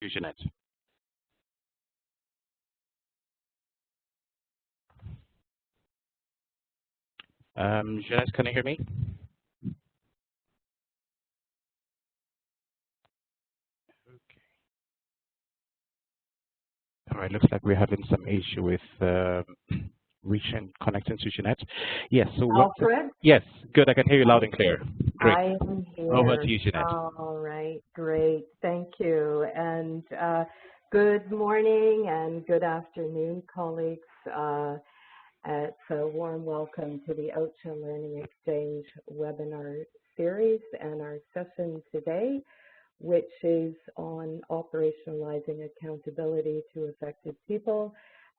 Jeanette. Jeanette, can you hear me? Okay. All right, looks like we're having some issue with reaching, connecting to Jeanette. Yes, so what? Alfred? Yes, good, I can hear you loud and clear. Great. I am here. Over to you, Jeanette. All right, great, thank you. And good morning and good afternoon, colleagues. It's a warm welcome to the OCHA Learning Exchange webinar series and our session today, which is on operationalizing accountability to affected people.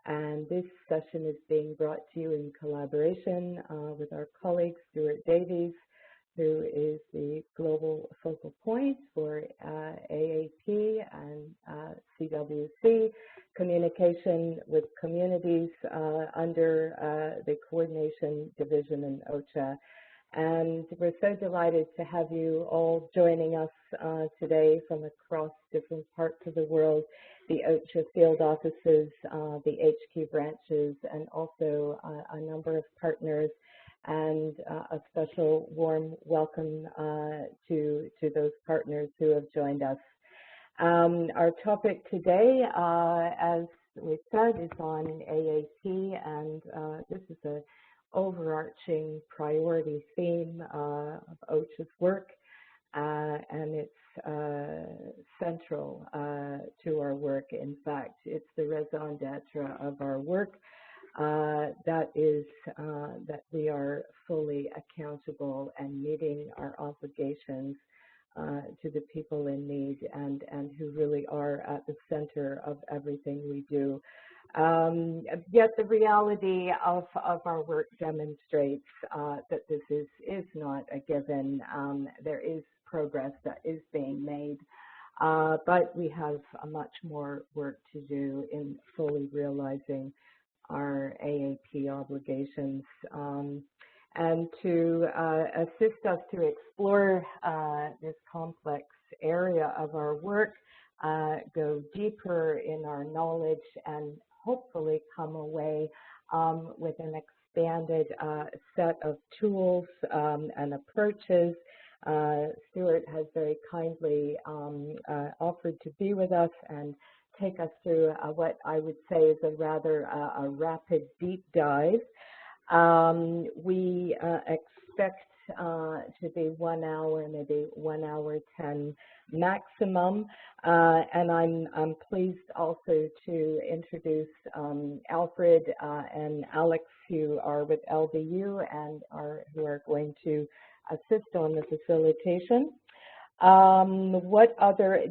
And this session is being brought to you in collaboration with our colleague, Stuart Davies, who is the global focal point for AAP and CWC, communication with communities under the coordination division in OCHA. And we're so delighted to have you all joining us today from across different parts of the world, the OCHA field offices, the HQ branches, and also a number of partners, and a special warm welcome to those partners who have joined us. Our topic today, as we said, is on AAP, and this is an overarching priority theme of OCHA's work, and it's central to our work. In fact, it's the raison d'etre of our work. That is that we are fully accountable and meeting our obligations to the people in need and who really are at the center of everything we do. Yet the reality of our work demonstrates that this is not a given. There is progress that is being made, but we have much more work to do in fully realizing our AAP obligations. And to assist us to explore this complex area of our work, go deeper in our knowledge, and hopefully come away with an expanded set of tools and approaches. Stuart has very kindly offered to be with us and take us through what I would say is a rather a rapid deep dive. We expect to be 1 hour, maybe 1 hour 10 maximum, and I'm pleased also to introduce Alfred and Alex, who are with LBU and who are going to assist on the facilitation.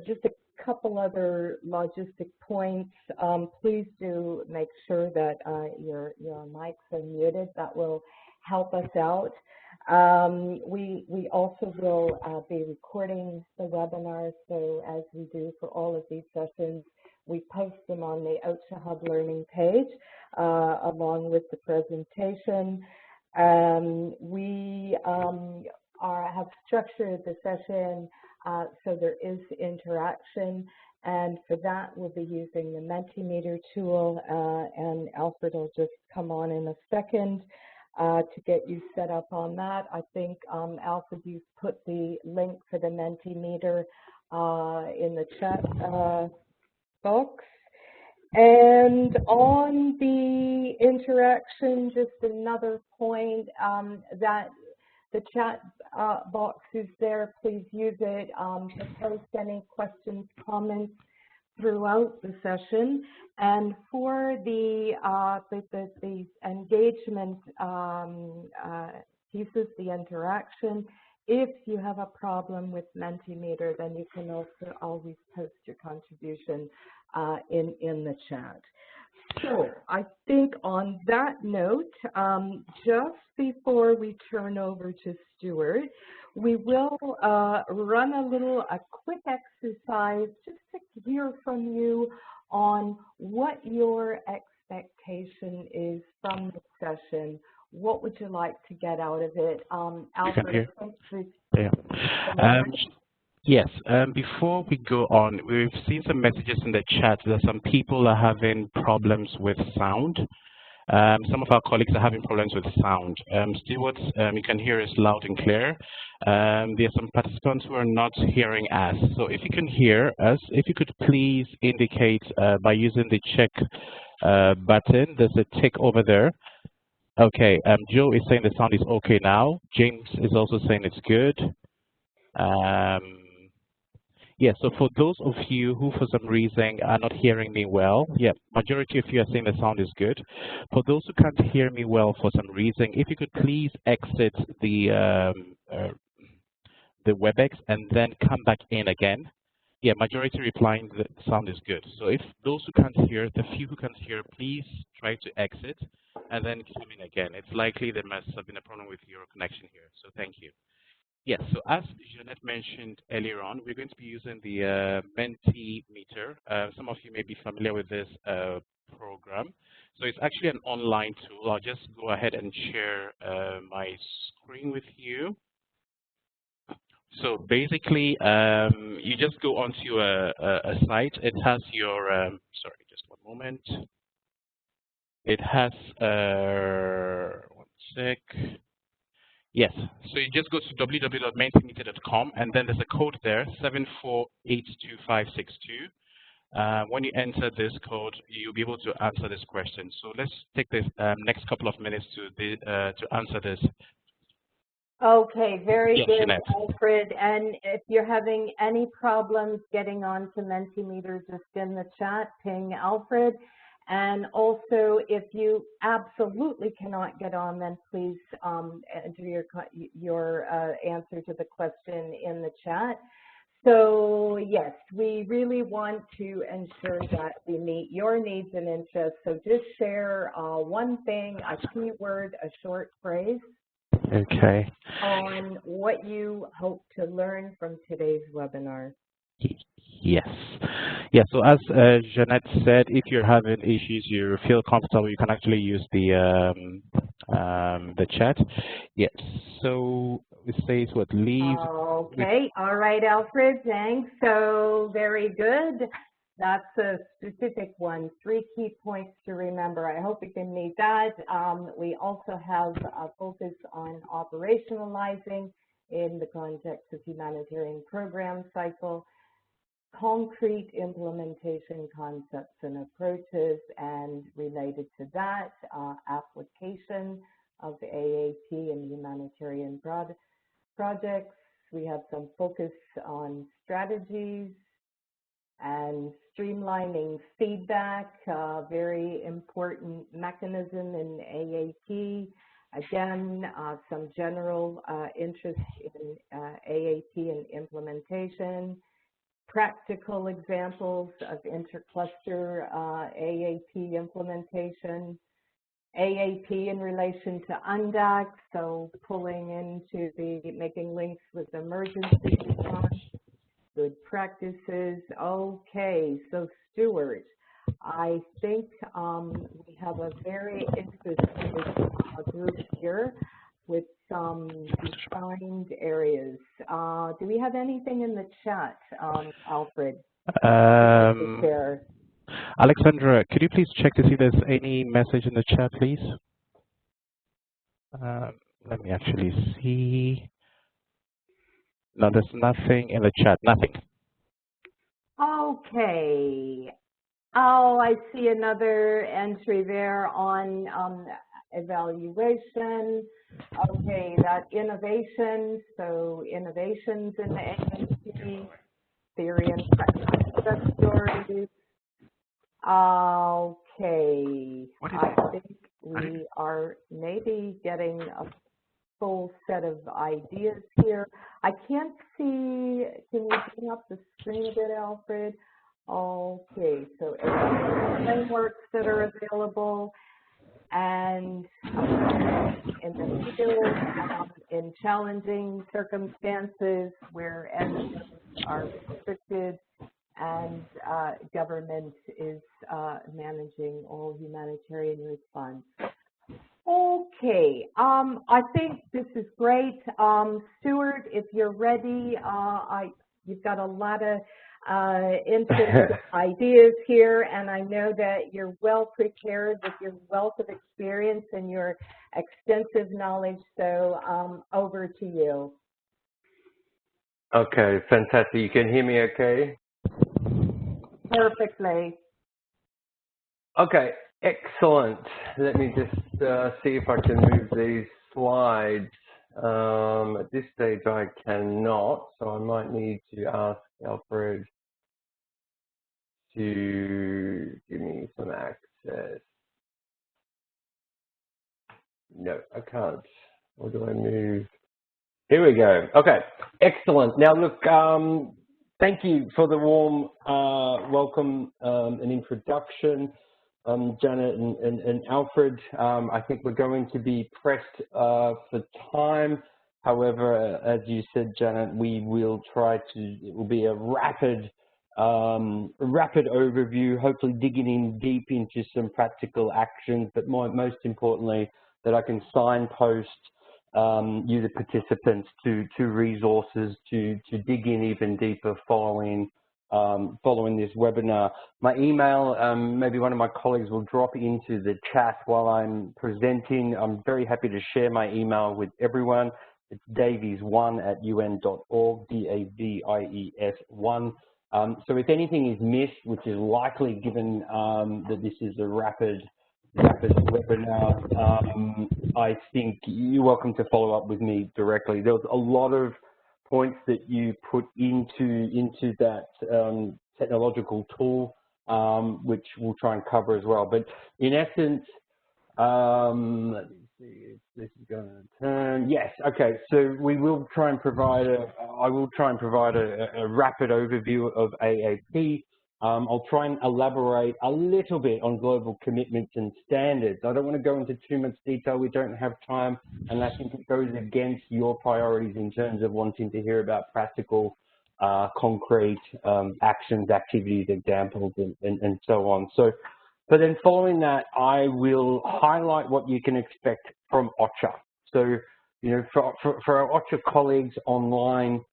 Just a couple other logistic points. Please do make sure that your mics are muted. That will help us out. We also will be recording the webinar, so as we do for all of these sessions, we post them on the OCHA Hub Learning page along with the presentation. We have structured the session so there is interaction, and for that we'll be using the Mentimeter tool, and Alfred will just come on in a second to get you set up on that. I think, Alfred, you've put the link for the Mentimeter in the chat box. And on the interaction, just another point that the chat box is there. Please use it to post any questions, comments throughout the session. And for the engagement pieces, the interaction, if you have a problem with Mentimeter, then you can also always post your contribution in the chat. So I think on that note, just before we turn over to Stuart, we will run a quick exercise just to hear from you on what your expectation is from the session. What would you like to get out of it? Alfred, yeah. Yes, before we go on, we've seen some messages in the chat that some people are having problems with sound. Some of our colleagues are having problems with sound. Stewart, you can hear us loud and clear. There are some participants who are not hearing us. So if you can hear us, if you could please indicate by using the check button. There's a tick over there. Okay, Joe is saying the sound is okay now. James is also saying it's good. Um, yeah, so for those of you who for some reason are not hearing me well, yeah, majority of you are saying the sound is good. For those who can't hear me well for some reason, if you could please exit the WebEx and then come back in again. Yeah, majority replying the sound is good. So if those who can't hear, the few who can't hear, please try to exit and then come in again. It's likely there must have been a problem with your connection here. So thank you. Yes, so as Jeanette mentioned earlier on, we're going to be using the Mentimeter. Some of you may be familiar with this program. So it's actually an online tool. I'll just go ahead and share my screen with you. So basically, you just go onto a site. It has your, sorry, just one moment. It has, one sec. Yes, so you just go to www.mentimeter.com, and then there's a code there, 74822562. When you enter this code, you'll be able to answer this question. So let's take this next couple of minutes to answer this. Okay, very Yes, good, Jeanette. Alfred. And if you're having any problems getting on to Mentimeter, just in the chat, ping Alfred. And also, if you absolutely cannot get on, then please enter your answer to the question in the chat. So yes, we really want to ensure that we meet your needs and interests. So just share one thing, a keyword, a short phrase. Okay. On what you hope to learn from today's webinar. Yes. Yeah, so as Jeanette said, if you're having issues, you feel comfortable, you can actually use the chat. Yes, so it says what leave. Okay, all right, Alfred, thanks. So very good. That's a specific one. 3 key points to remember. I hope you can meet that. We also have a focus on operationalizing in the context of humanitarian program cycle, concrete implementation concepts and approaches, and related to that, application of AAP in humanitarian projects. We have some focus on strategies and streamlining feedback, very important mechanism in AAP. Again, some general interest in AAP and implementation, practical examples of intercluster AAP implementation, AAP in relation to UNDAC, so pulling into making links with emergency response, good practices. Okay, so Stuart, I think we have a very interesting group here with some defined areas. Do we have anything in the chat, Alfred? Alexandra, could you please check to see if there's any message in the chat, please? Let me actually see. No, there's nothing in the chat, nothing. Okay. Oh, I see another entry there on evaluation. Okay, that innovation, so innovations in the AAP, theory and success stories. Okay, I think we are maybe getting a full set of ideas here. I can't see, can you bring up the screen a bit, Alfred? Okay, so frameworks that are available, and in the field, in challenging circumstances where NGOs are restricted and government is managing all humanitarian response. Okay, I think this is great. Stuart, if you're ready, you've got a lot of interesting ideas here, and I know that you're well prepared with your wealth of experience and your extensive knowledge. So over to you. Okay, fantastic. You can hear me okay? Perfectly. Okay, excellent. Let me just see if I can move these slides. At this stage, I cannot, so I might need to ask Alfred to give me some access. No, I can't. Where do I move? Here we go. Okay, excellent. Now, look, thank you for the warm welcome and introduction, Janet and Alfred. I think we're going to be pressed for time. However, as you said, Janet, we will try to, it will be a rapid overview, hopefully digging in deep into some practical actions, but most importantly, that I can signpost you, the participants, to resources to dig in even deeper following this webinar. My email, maybe one of my colleagues will drop into the chat while I'm presenting. I'm very happy to share my email with everyone. It's davies1@un.org, DAVIES1. So if anything is missed, which is likely given that this is a rapid webinar, I think you're welcome to follow up with me directly. There was a lot of points that you put into that technological tool, which we'll try and cover as well. But in essence, let me see if this is going to turn. Yes, okay. So we will try and provide I will try and provide a rapid overview of AAP. I'll try and elaborate a little bit on global commitments and standards. I don't want to go into too much detail. We don't have time, and I think it goes against your priorities in terms of wanting to hear about practical, concrete actions, activities, examples, and so on. So, but then following that, I will highlight what you can expect from OCHA. So, you know, for our OCHA colleagues online,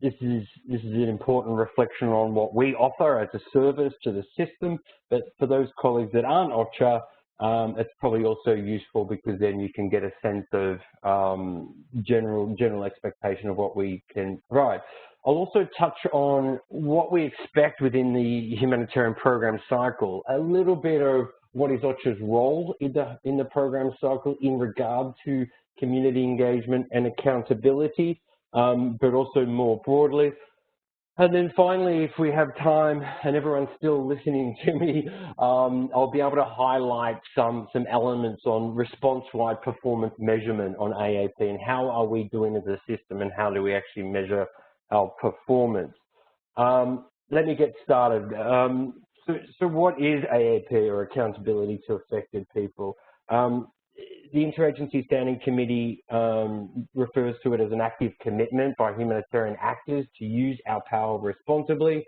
this is an important reflection on what we offer as a service to the system. But for those colleagues that aren't OCHA, it's probably also useful because then you can get a sense of general expectation of what we can provide. I'll also touch on what we expect within the humanitarian program cycle, a little bit of what is OCHA's role in the program cycle in regard to community engagement and accountability, but also more broadly. And then finally, if we have time and everyone's still listening to me, I'll be able to highlight some elements on response-wide performance measurement on AAP and how are we doing as a system and how do we actually measure our performance. Let me get started. So what is AAP, or Accountability to Affected People? The Interagency Standing Committee refers to it as an active commitment by humanitarian actors to use our power responsibly,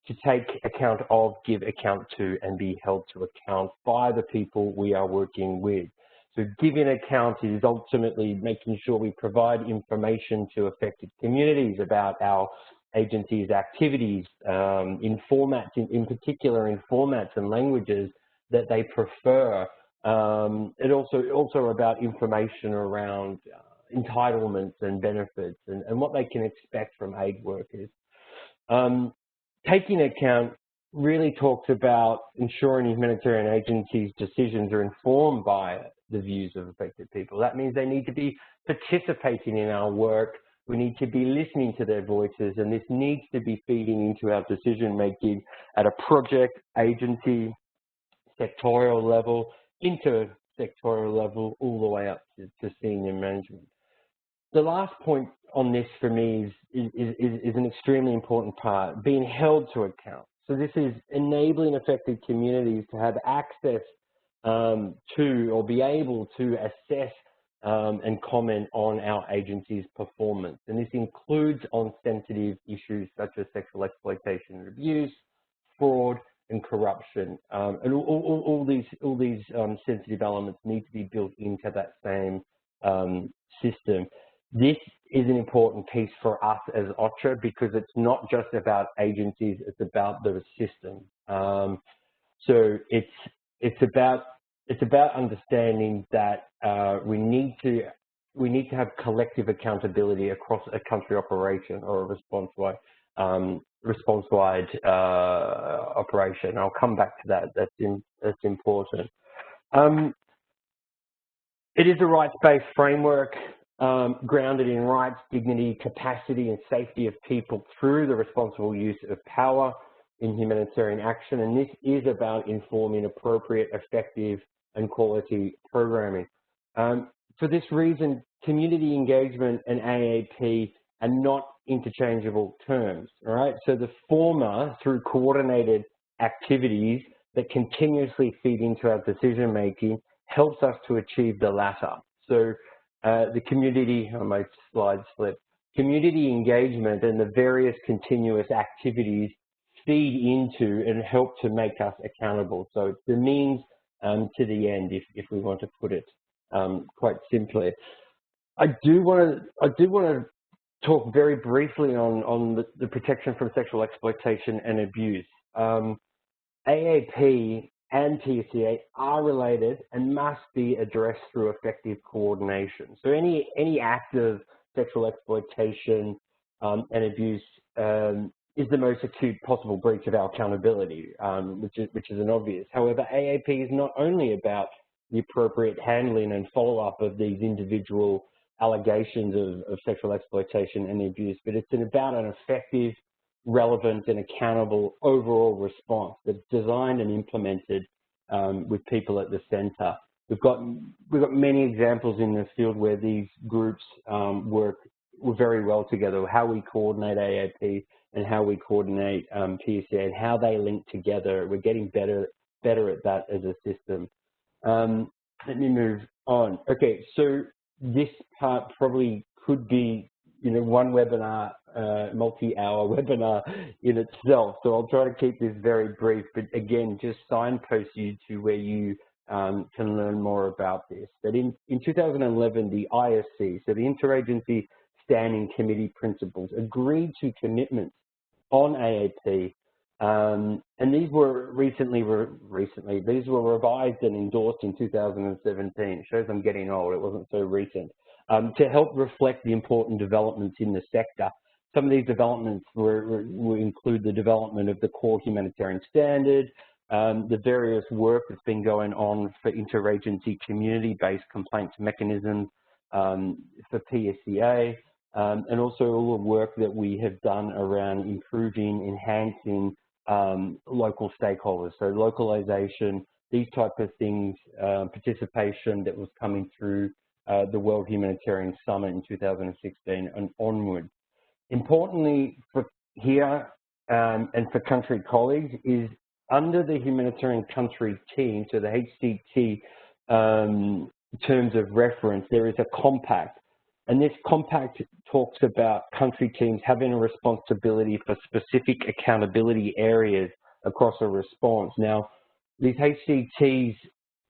to take account of, give account to, and be held to account by the people we are working with. So giving account is ultimately making sure we provide information to affected communities about our agency's activities in formats, in particular in formats and languages that they prefer. It also about information around entitlements and benefits and what they can expect from aid workers. Taking account really talks about ensuring humanitarian agencies' decisions are informed by the views of affected people. That means they need to be participating in our work. We need to be listening to their voices, and this needs to be feeding into our decision making at a project, agency, sectorial level, intersectorial level, all the way up to senior management. The last point on this for me is an extremely important part, being held to account. So this is enabling affected communities to have access to or be able to assess and comment on our agency's performance. And this includes on sensitive issues such as sexual exploitation and abuse, fraud, and corruption. And all these sensitive elements need to be built into that same system. This is an important piece for us as OCHA because it's not just about agencies, it's about the system. So it's about understanding that we need to have collective accountability across a country operation or a response-wide operation. I'll come back to that. That's important. It is a rights-based framework grounded in rights, dignity, capacity, and safety of people through the responsible use of power in humanitarian action. And this is about informing appropriate, effective, and quality programming. For this reason, community engagement and AAP are not interchangeable terms, all right? So the former, through coordinated activities that continuously feed into our decision-making, helps us to achieve the latter. So the community, my slide slipped, community engagement and the various continuous activities feed into and help to make us accountable. So it's the means to the end, if we want to put it quite simply. I do want to talk very briefly on the protection from sexual exploitation and abuse. AAP and PCA are related and must be addressed through effective coordination. So any act of sexual exploitation and abuse is the most acute possible breach of our accountability, which is an obvious. However, AAP is not only about the appropriate handling and follow-up of these individual allegations of sexual exploitation and abuse, but it's about an effective, relevant, and accountable overall response that's designed and implemented with people at the center. We've got many examples in the field where these groups work very well together, how we coordinate AAP and how we coordinate PCA and how they link together. We're getting better at that as a system. Let me move on. Okay, so this part probably could be, one webinar, multi-hour webinar in itself. So I'll try to keep this very brief, but again, just signpost you to where you can learn more about this. But in 2011, the ISC, so the Interagency Standing Committee Principles, agreed to commitments on AAP, and these were these were revised and endorsed in 2017. It shows I'm getting old, it wasn't so recent. To help reflect the important developments in the sector. Some of these developments will include the development of the core humanitarian standard, the various work that's been going on for interagency community-based complaints mechanisms for PSCA, and also all the work that we have done around improving, enhancing local stakeholders. So localization, these types of things, participation that was coming through the World Humanitarian Summit in 2016 and onward. Importantly for here and for country colleagues is under the humanitarian country team, so the HCT terms of reference, there is a compact. And this compact talks about country teams having a responsibility for specific accountability areas across a response. Now, these HCTs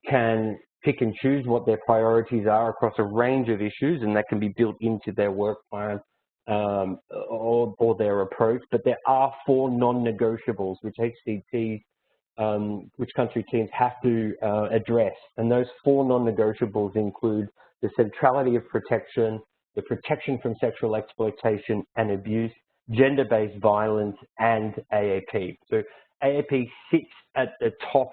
can pick and choose what their priorities are across a range of issues, and that can be built into their work plan or their approach. But there are 4 non-negotiables which HCTs, which country teams have to address. And those 4 non-negotiables include the centrality of protection, the protection from sexual exploitation and abuse, gender-based violence, and AAP. So AAP sits at the top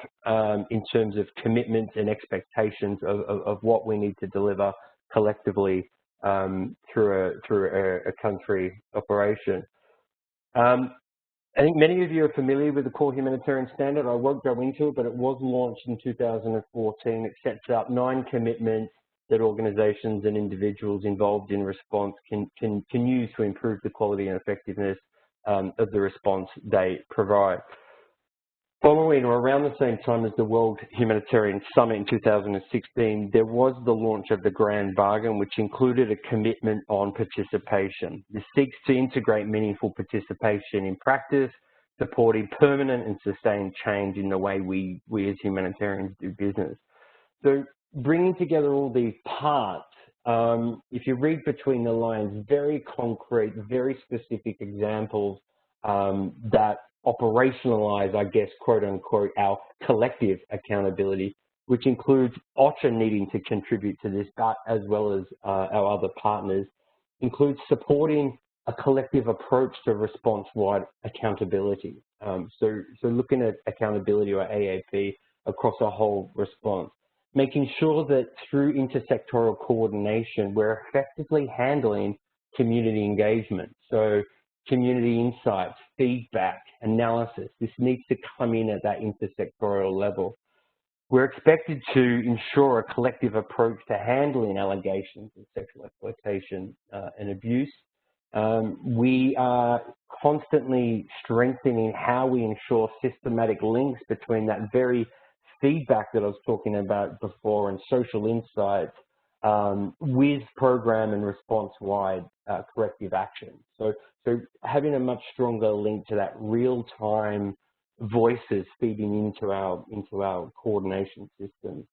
in terms of commitments and expectations of what we need to deliver collectively through a country operation. I think many of you are familiar with the Core Humanitarian Standard. I won't go into it, but it was launched in 2014. It sets out 9 commitments that organizations and individuals involved in response can use to improve the quality and effectiveness of the response they provide. Following or around the same time as the World Humanitarian Summit in 2016, there was the launch of the Grand Bargain, which included a commitment on participation. This seeks to integrate meaningful participation in practice, supporting permanent and sustained change in the way we as humanitarians do business. So bringing together all these parts if you read between the lines, very concrete, very specific examples that operationalize, I guess, quote unquote, our collective accountability, which includes OCHA needing to contribute to this, but as well as our other partners, includes supporting a collective approach to response-wide accountability. So looking at accountability or AAP across a whole response, making sure that through intersectoral coordination, we're effectively handling community engagement. So community insights, feedback, analysis, this needs to come in at that intersectoral level. We're expected to ensure a collective approach to handling allegations of sexual exploitation and abuse. We are constantly strengthening how we ensure systematic links between that very feedback that I was talking about before and social insights with program and response-wide corrective action. So having a much stronger link to that real-time voices feeding into our coordination systems.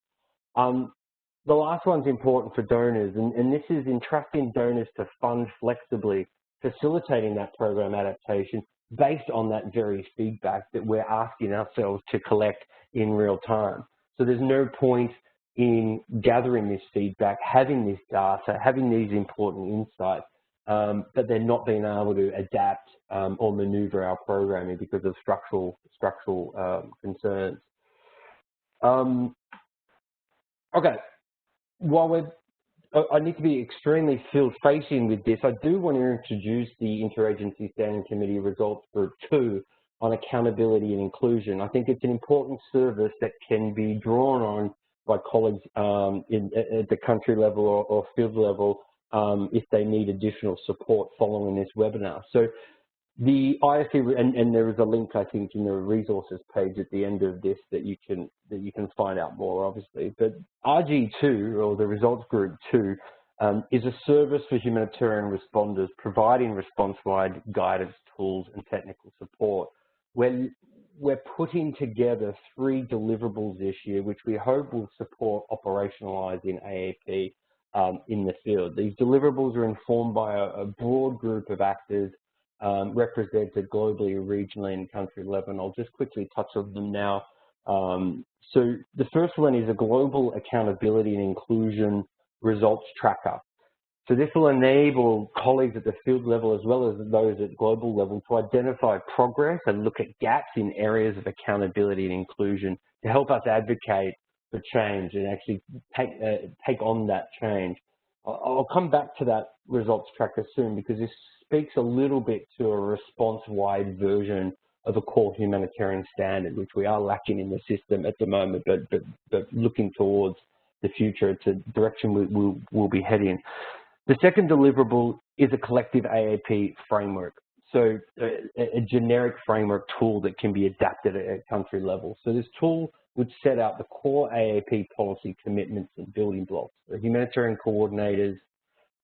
The last one's important for donors, and this is entrusting donors to fund flexibly, facilitating that program adaptation based on that very feedback that we're asking ourselves to collect in real time. So there's no point in gathering this feedback, having this data, having these important insights, but then not being able to adapt or maneuver our programming because of structural concerns. Okay, while I need to be extremely field-facing with this, I do want to introduce the Interagency Standing Committee Results Group 2 on accountability and inclusion. I think it's an important service that can be drawn on by colleagues at the country level or field level if they need additional support following this webinar. So the ISC, and there is a link, I think, in the resources page at the end of this that you can find out more, obviously. But RG2, or the Results Group 2, is a service for humanitarian responders providing response-wide guidance, tools, and technical support. We're putting together 3 deliverables this year, which we hope will support operationalizing AAP in the field. These deliverables are informed by a broad group of actors represented globally, regionally, and country level. And I'll just quickly touch on them now. So the first one is a global accountability and inclusion results tracker. So this will enable colleagues at the field level as well as those at global level to identify progress and look at gaps in areas of accountability and inclusion to help us advocate for change and actually take on that change. I'll come back to that results tracker soon because this speaks a little bit to a response-wide version of a core humanitarian standard, which we are lacking in the system at the moment, but looking towards the future, it's a direction we'll be heading. The second deliverable is a collective AAP framework. So a generic framework tool that can be adapted at country level. So this tool would set out the core AAP policy commitments and building blocks, the humanitarian coordinators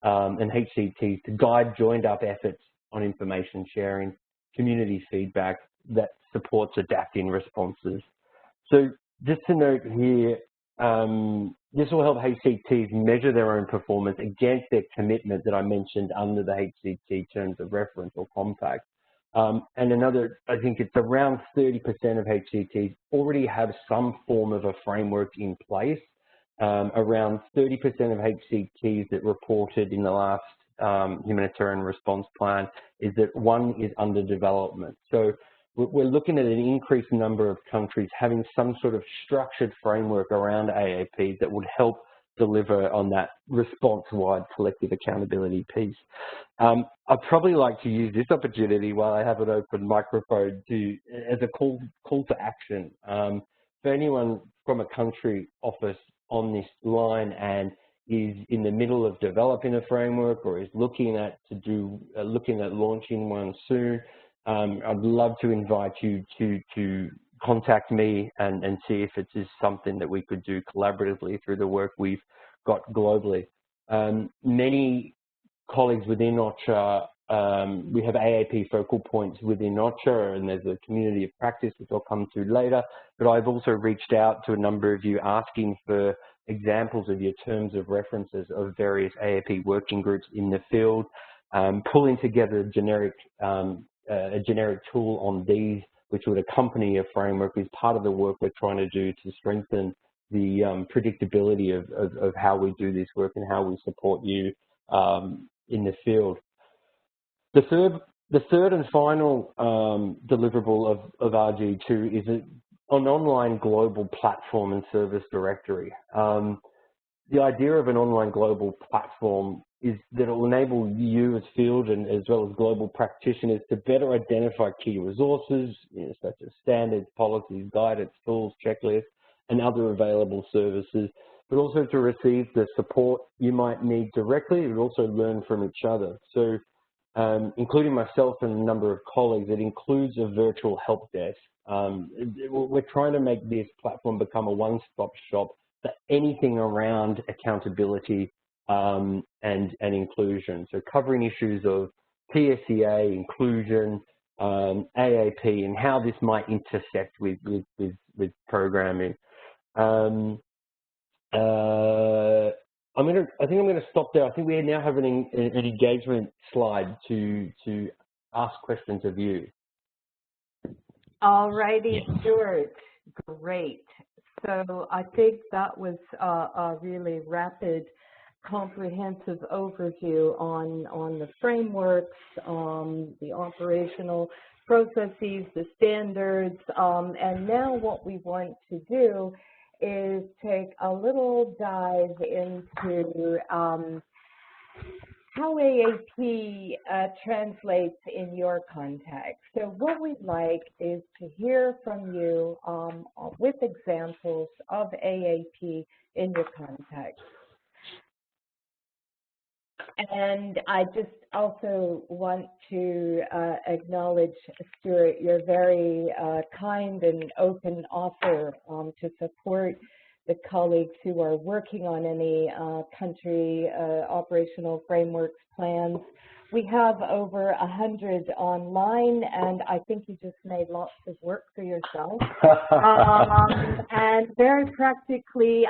and HCTs to guide joined up efforts on information sharing, community feedback that supports adapting responses. So just to note here, this will help HCTs measure their own performance against their commitment that I mentioned under the HCT terms of reference or compact. And another, I think it's around 30% of HCTs already have some form of a framework in place. Around 30% of HCTs that reported in the last humanitarian response plan is that one is under development. So we're looking at an increased number of countries having some sort of structured framework around AAP that would help deliver on that response-wide collective accountability piece. I'd probably like to use this opportunity while I have an open microphone as a call to action. For anyone from a country office on this line and is in the middle of developing a framework or is looking at launching one soon, I'd love to invite you to contact me and see if it is something that we could do collaboratively through the work we've got globally. Many colleagues within OCHA we have AAP focal points within OCHA, and there's a community of practice, which I'll come to later. But I've also reached out to a number of you asking for examples of your terms of references of various AAP working groups in the field, pulling together a generic tool on these, which would accompany a framework, is part of the work we're trying to do to strengthen the predictability of how we do this work and how we support you in the field. The third and final deliverable of RG2 is an online global platform and service directory. The idea of an online global platform is that it will enable you as field and as well as global practitioners to better identify key resources, such as standards, policies, guidance, tools, checklists, and other available services, but also to receive the support you might need directly, but also learn from each other. So, including myself and a number of colleagues, it includes a virtual help desk. We're trying to make this platform become a one-stop shop for anything around accountability and inclusion. So covering issues of PSEA, inclusion, AAP, and how this might intersect with programming. I think I'm going to stop there. I think we now have an engagement slide to ask questions of you. All righty, Stuart. Great. So I think that was a really rapid, comprehensive overview on the frameworks, the operational processes, the standards, and now what we want to do is take a little dive into how AAP translates in your context. So what we'd like is to hear from you with examples of AAP in your context. And I just also want to acknowledge, Stuart, your very kind and open offer to support the colleagues who are working on any country operational frameworks plans. We have over 100 online, and I think you just made lots of work for yourself. And very practically,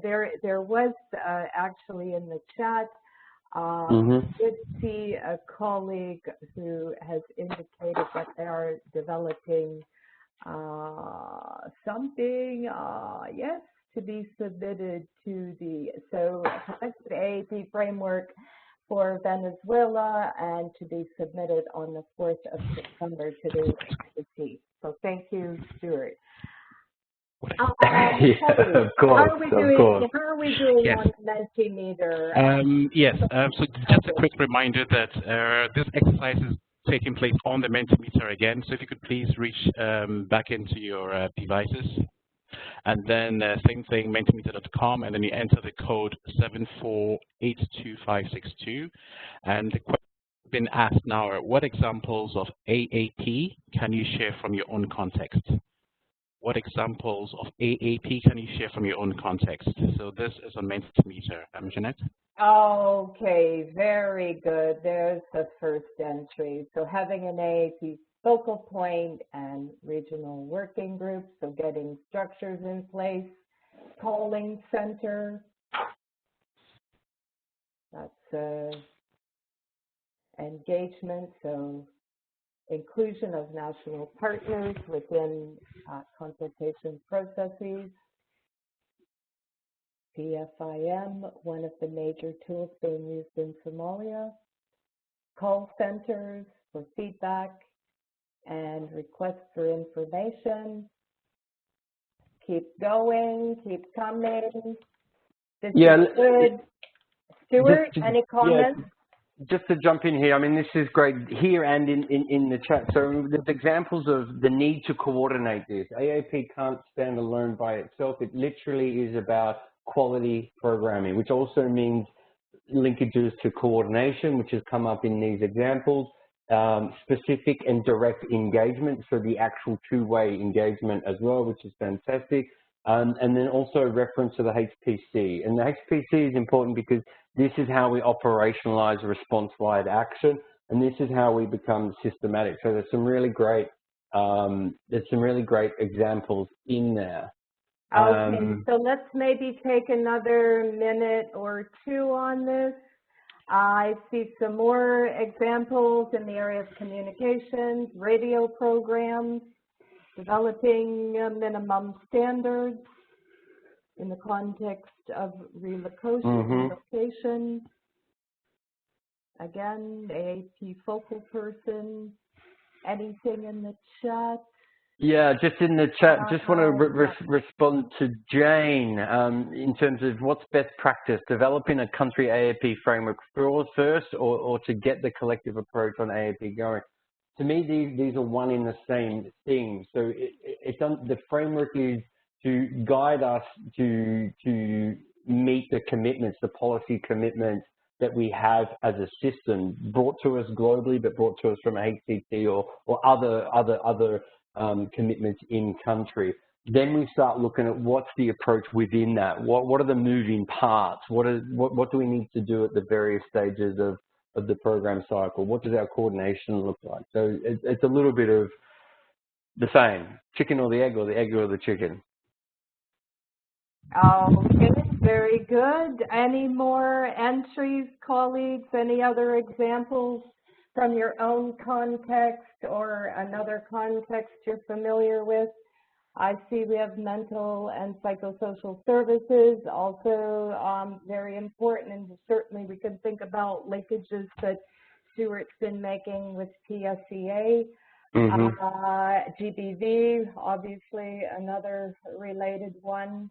there was actually in the chat, did see a colleague who has indicated that they are developing something, yes, to be submitted to the AAP framework for Venezuela and to be submitted on the 4th of September to the AAP. So thank you, Stuart. Yeah, of course, How are we doing Yes. on the Mentimeter? Yes, so just a quick reminder that this exercise is taking place on the Mentimeter again. So if you could please reach back into your devices, and then same thing, mentimeter.com, and then you enter the code 7482562. And the question been asked now are, what examples of AAP can you share from your own context? What examples of AAP can you share from your own context? So this is on Mentimeter. Jeanette? Okay, very good. There's the first entry. So having an AAP focal point and regional working groups, so getting structures in place, calling center, that's engagement, so inclusion of national partners within consultation processes. PFIM, one of the major tools being used in Somalia. Call centers for feedback and requests for information. Keep going, keep coming. This is good. Stuart, any comments? Yeah. Just to jump in here, I mean, this is great here and in the chat. So there's examples of the need to coordinate this. AAP can't stand alone by itself. It literally is about quality programming, which also means linkages to coordination, which has come up in these examples, specific and direct engagement, so the actual two-way engagement as well, which is fantastic. And then also reference to the HPC. And the HPC is important because this is how we operationalize response-wide action. And this is how we become systematic. So there's some really great examples in there. Okay, so let's maybe take another minute or two on this. I see some more examples in the area of communications, radio programs, developing minimum standards in the context of relocation. Again, AAP focal person. Anything in the chat? Yeah, just in the chat, just want to respond to Jane in terms of what's best practice, developing a country AAP framework first or to get the collective approach on AAP going. To me, these are one in the same thing. So the framework is to guide us to meet the commitments, the policy commitments that we have as a system, brought to us globally, but brought to us from HCT or other commitments in country. Then we start looking at what's the approach within that. What are the moving parts? What do we need to do at the various stages of the program cycle? What does our coordination look like? So it's a little bit of the same, chicken or the egg or the chicken. Okay, very good. Any more entries, colleagues? Any other examples from your own context or another context you're familiar with? I see we have mental and psychosocial services, also very important, and certainly we can think about linkages that Stuart's been making with PSEA. GBV, obviously another related one.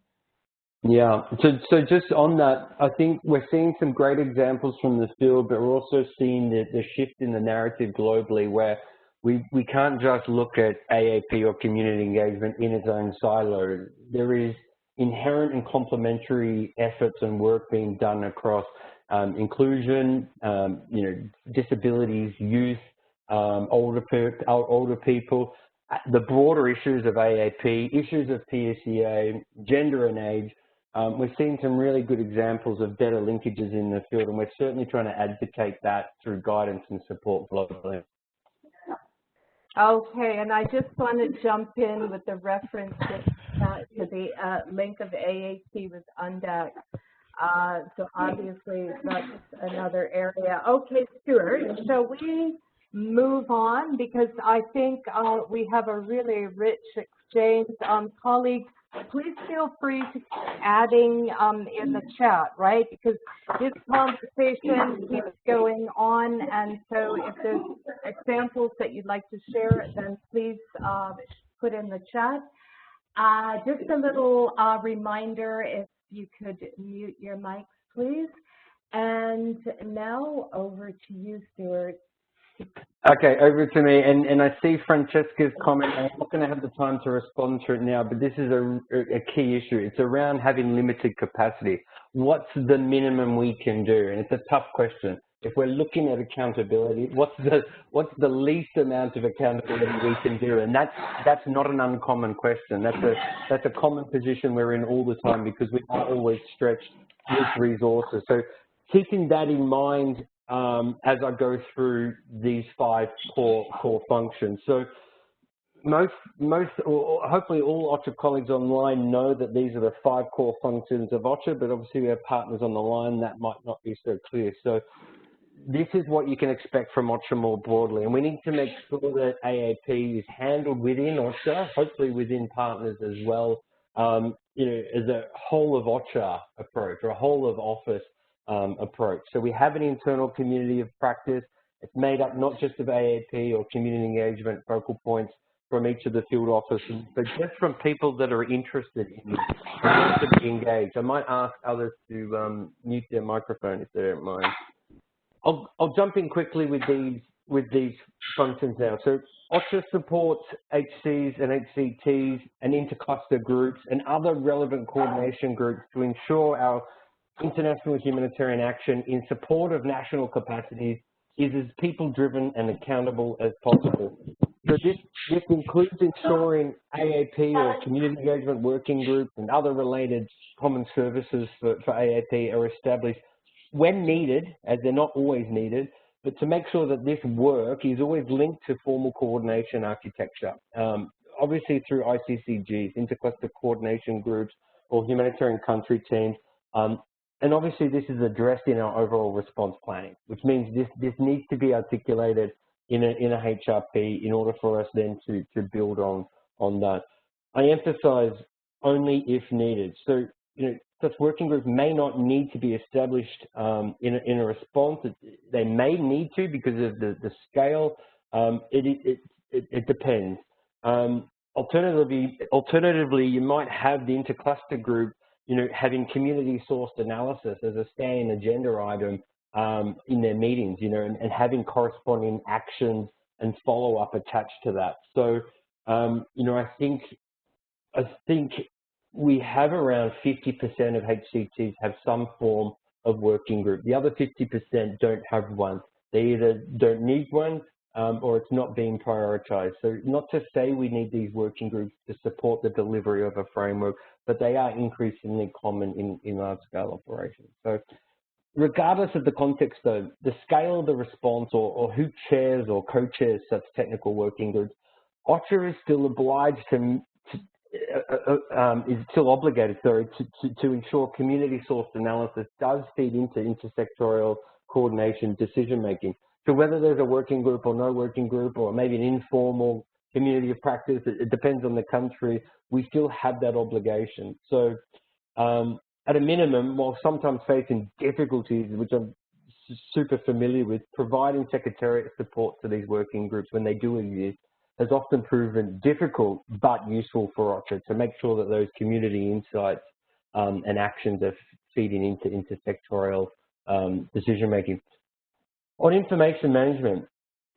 Yeah, so just on that, I think we're seeing some great examples from the field, but we're also seeing the shift in the narrative globally where we can't just look at AAP or community engagement in its own silo. There is inherent and complementary efforts and work being done across inclusion, disabilities, youth, older people, the broader issues of AAP, issues of PSEA, gender and age. We're seeing some really good examples of better linkages in the field, and we're certainly trying to advocate that through guidance and support globally. Okay, and I just want to jump in with the reference to the link of AAP with UNDAC. So obviously that's another area. Okay, Stuart, shall we move on? Because I think we have a really rich exchange. Colleagues, please feel free to keep adding in the chat, right? Because this conversation keeps going on, and so if there's examples that you'd like to share, then please put in the chat. Just a little reminder, if you could mute your mics, please. And now over to you, Stuart. Okay, over to me, and I see Francesca's comment. I'm not going to have the time to respond to it now, but this is a key issue. It's around having limited capacity. What's the minimum we can do? And it's a tough question. If we're looking at accountability, what's the least amount of accountability we can do? And that's not an uncommon question. That's a common position we're in all the time because we are always stretched with resources. So keeping that in mind as I go through these 5 core functions. So hopefully all OCHA colleagues online know that these are the 5 core functions of OCHA, but obviously we have partners on the line that might not be so clear. So this is what you can expect from OCHA more broadly, and we need to make sure that AAP is handled within OCHA, hopefully within partners as well, as a whole of OCHA approach or a whole of office approach. So we have an internal community of practice. It's made up not just of AAP or community engagement focal points from each of the field offices, but just from people that are interested in to be engaged. I might ask others to mute their microphone if they don't mind. I'll jump in quickly with these functions now. So OCHA supports HCs and HCTs and intercluster groups and other relevant coordination groups to ensure our international humanitarian action in support of national capacities is as people-driven and accountable as possible. So this includes ensuring AAP or community engagement working groups and other related common services for AAP are established when needed, as they're not always needed, but to make sure that this work is always linked to formal coordination architecture. Obviously through ICCGs, intercluster coordination groups, or humanitarian country teams. And obviously this is addressed in our overall response planning, which means this needs to be articulated in a HRP in order for us then to build on that. I emphasize only if needed. So, such working groups may not need to be established in a response. They may need to because of the scale. It depends. Alternatively, you might have the intercluster group, having community-sourced analysis as a standing agenda item in their meetings, and having corresponding actions and follow-up attached to that. So, I think we have around 50% of HCTs have some form of working group. The other 50% don't have one. They either don't need one or it's not being prioritized. So not to say we need these working groups to support the delivery of a framework, but they are increasingly common in large-scale operations. So regardless of the context, though, the scale of the response or who chairs or co-chairs such technical working groups, OCHA is still obliged is still obligated, to ensure community-sourced analysis does feed into intersectorial coordination decision-making. So whether there's a working group or no working group, or maybe an informal community of practice, it depends on the country, we still have that obligation. So at a minimum, while sometimes facing difficulties, which I'm super familiar with, providing secretariat support to these working groups when they do exist has often proven difficult but useful for OCHA to make sure that those community insights and actions are feeding into intersectorial decision-making. On information management,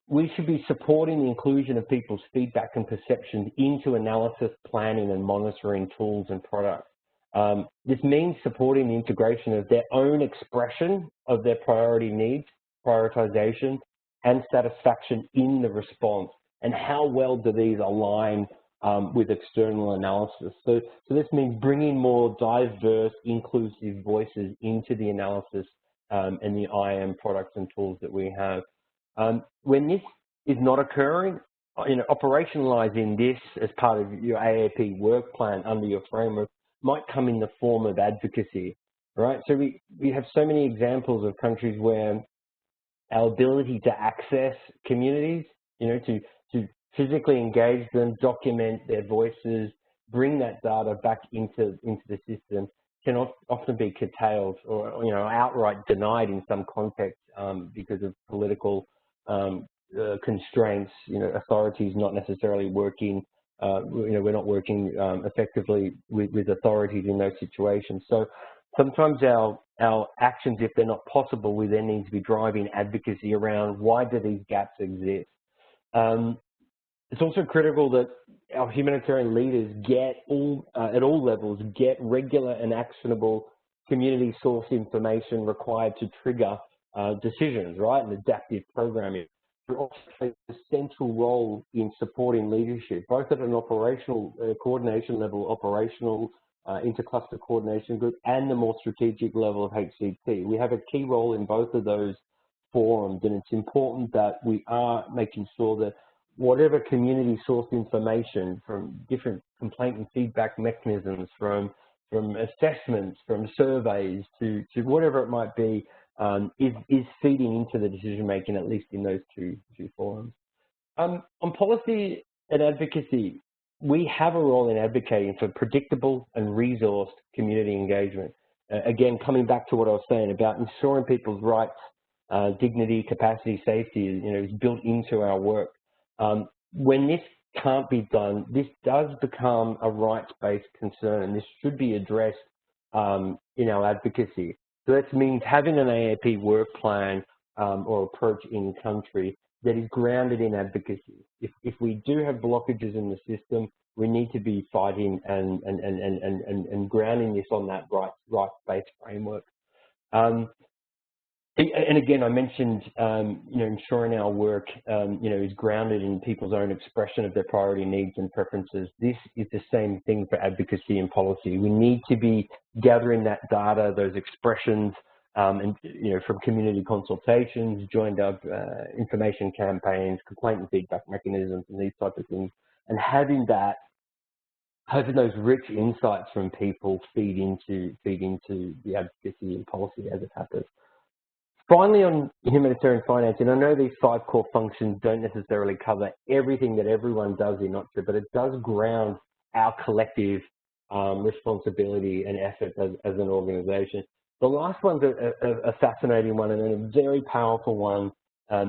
we should be supporting the inclusion of people's feedback and perceptions into analysis, planning, and monitoring tools and products. This means supporting the integration of their own expression of their priority needs, prioritization, and satisfaction in the response. And how well do these align with external analysis? So this means bringing more diverse, inclusive voices into the analysis and the IAM products and tools that we have. When this is not occurring, operationalizing this as part of your AAP work plan under your framework might come in the form of advocacy, right? So we have so many examples of countries where our ability to access communities, to physically engage them, document their voices, bring that data back into the system can often be curtailed or outright denied in some context because of political constraints. Authorities not necessarily working. We're not working effectively with authorities in those situations. So sometimes our actions, if they're not possible, we then need to be driving advocacy around why do these gaps exist. It's also critical that our humanitarian leaders get at all levels, get regular and actionable community source information required to trigger decisions, right, and adaptive programming. It also plays a central role in supporting leadership, both at an operational coordination level, operational intercluster coordination group, and the more strategic level of HCT. We have a key role in both of those forums, and it's important that we are making sure that whatever community source information from different complaint and feedback mechanisms, from assessments, from surveys to whatever it might be, is feeding into the decision making, at least in those two forums. On policy and advocacy, we have a role in advocating for predictable and resourced community engagement. Again, coming back to what I was saying about ensuring people's rights, dignity, capacity, safety, is built into our work. When this can't be done, this does become a rights-based concern, and this should be addressed in our advocacy. So that means having an AAP work plan or approach in country that is grounded in advocacy. If we do have blockages in the system, we need to be fighting and grounding this on that rights-based framework. And again, I mentioned, ensuring our work, is grounded in people's own expression of their priority needs and preferences. This is the same thing for advocacy and policy. We need to be gathering that data, those expressions, and from community consultations, joined up information campaigns, complaint and feedback mechanisms, and these types of things. And having those rich insights from people feed into the advocacy and policy as it happens. Finally, on humanitarian finance, and I know these 5 core functions don't necessarily cover everything that everyone does in OCHA, but it does ground our collective responsibility and effort as an organization. The last one's a fascinating one and a very powerful one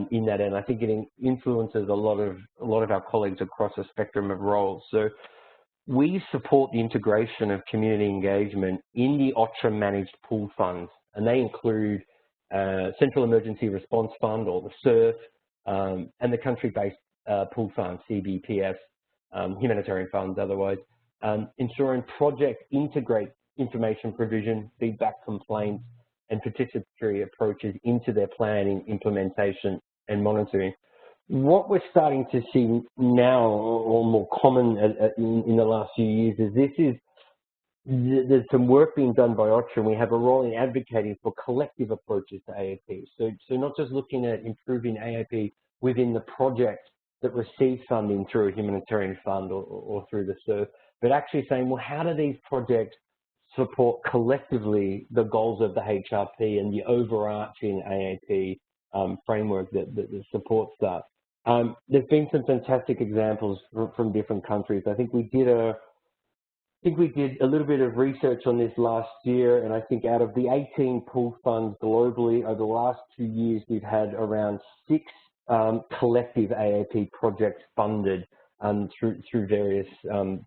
in that end. I think it influences a lot of our colleagues across a spectrum of roles. So we support the integration of community engagement in the OCHA managed pool funds, and they include Central Emergency Response Fund, or the CERF, and the country-based pool funds, CBPS, humanitarian funds otherwise, ensuring projects integrate information provision, feedback, complaints, and participatory approaches into their planning, implementation, and monitoring. What we're starting to see now, or more common in the last few years, is there's some work being done by OCHA, and we have a role in advocating for collective approaches to AAP. So not just looking at improving AAP within the project that receives funding through a humanitarian fund or through the CERF, but actually saying, well, how do these projects support collectively the goals of the HRP and the overarching AAP framework that supports that? There's been some fantastic examples from different countries. I think we did a little bit of research on this last year, and I think out of the 18 pool funds globally over the last 2 years, we've had around 6 collective AAP projects funded through various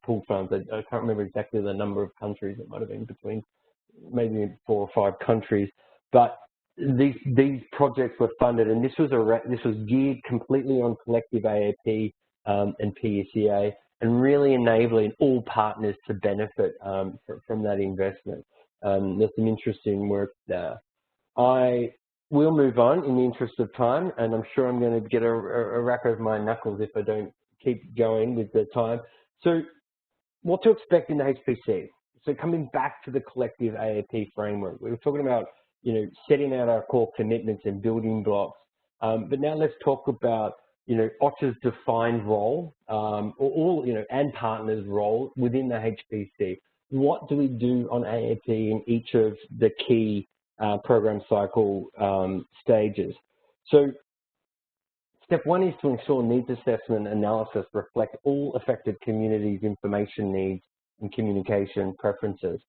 pool funds. I can't remember exactly the number of countries. It might have been between maybe 4 or 5 countries, but these projects were funded, and this was geared completely on collective AAP and PECA, and really enabling all partners to benefit from that investment. There's some interesting work there. I will move on in the interest of time, and I'm sure I'm going to get a rack over my knuckles if I don't keep going with the time. So what to expect in the HPC? So coming back to the collective AAP framework, we were talking about setting out our core commitments and building blocks, but now let's talk about OCHA's defined role, and partners' role within the HPC. What do we do on AAP in each of the key program cycle stages? So step 1 is to ensure needs assessment analysis reflect all affected communities' information needs and communication preferences.